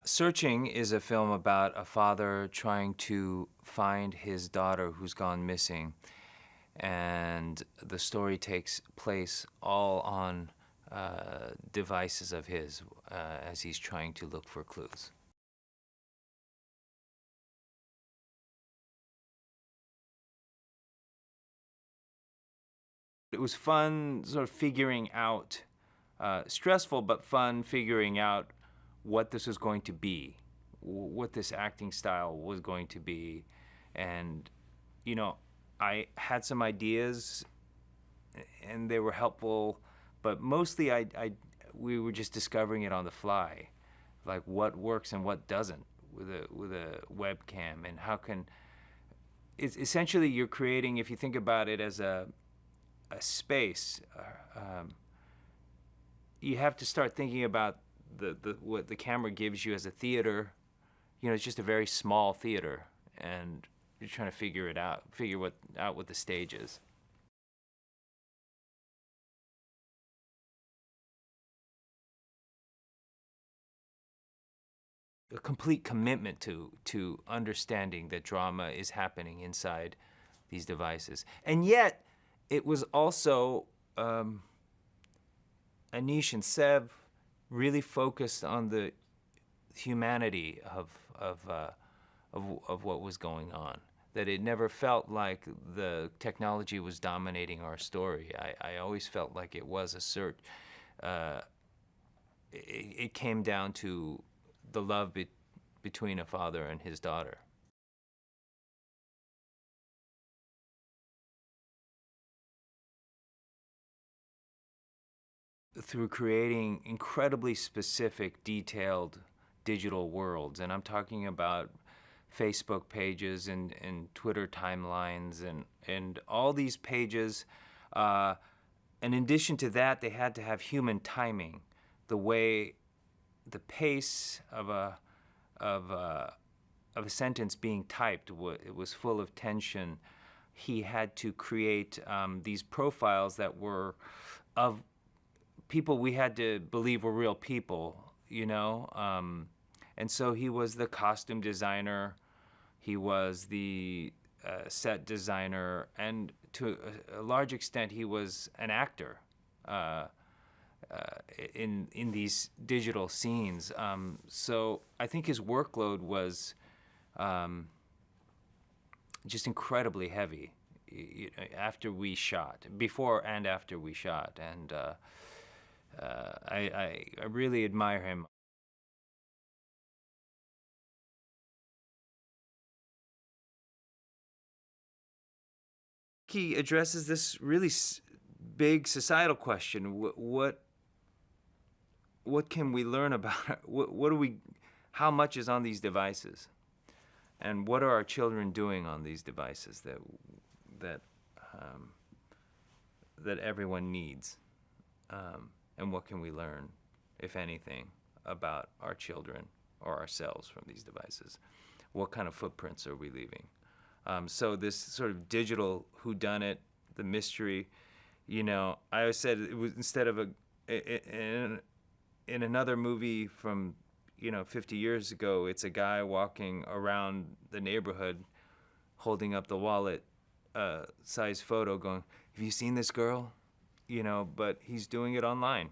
Searching is a film about a father trying to find his daughter who's gone missing. And the story takes place all on devices of his as he's trying to look for clues. It was fun sort of figuring out, stressful but fun figuring out what this was going to be, what this acting style was going to be. And, you know, I had some ideas and they were helpful, but mostly we were just discovering it on the fly, like what works and what doesn't with a webcam, and how can, it's essentially you're creating, if you think about it as a space, you have to start thinking about what the camera gives you as a theater. You know, it's just a very small theater, and you're trying to figure out what the stage is. A complete commitment to understanding that drama is happening inside these devices. And yet, it was also Aneesh and Sev really focused on the humanity of what was going on. That it never felt like the technology was dominating our story. I always felt like it was a search. It came down to the love between a father and his daughter. Through creating incredibly specific, detailed digital worlds. And I'm talking about Facebook pages and Twitter timelines and all these pages. And in addition to that, they had to have human timing. The way, the pace of a sentence being typed, it was full of tension. He had to create these profiles that were of people we had to believe were real people, you know? And so he was the costume designer, he was the set designer, and to a large extent, he was an actor in these digital scenes. So I think his workload was just incredibly heavy after we shot, before and after we shot. And I really admire him. He addresses this really big societal question: what can we learn about? What do we? How much is on these devices, and what are our children doing on these devices that that everyone needs? And what can we learn, if anything, about our children or ourselves from these devices? What kind of footprints are we leaving? So this sort of digital whodunit, the mystery, you know, I always said it was, instead of in another movie from, you know, 50 years ago, it's a guy walking around the neighborhood holding up the wallet size photo going, have you seen this girl? You know, but he's doing it online.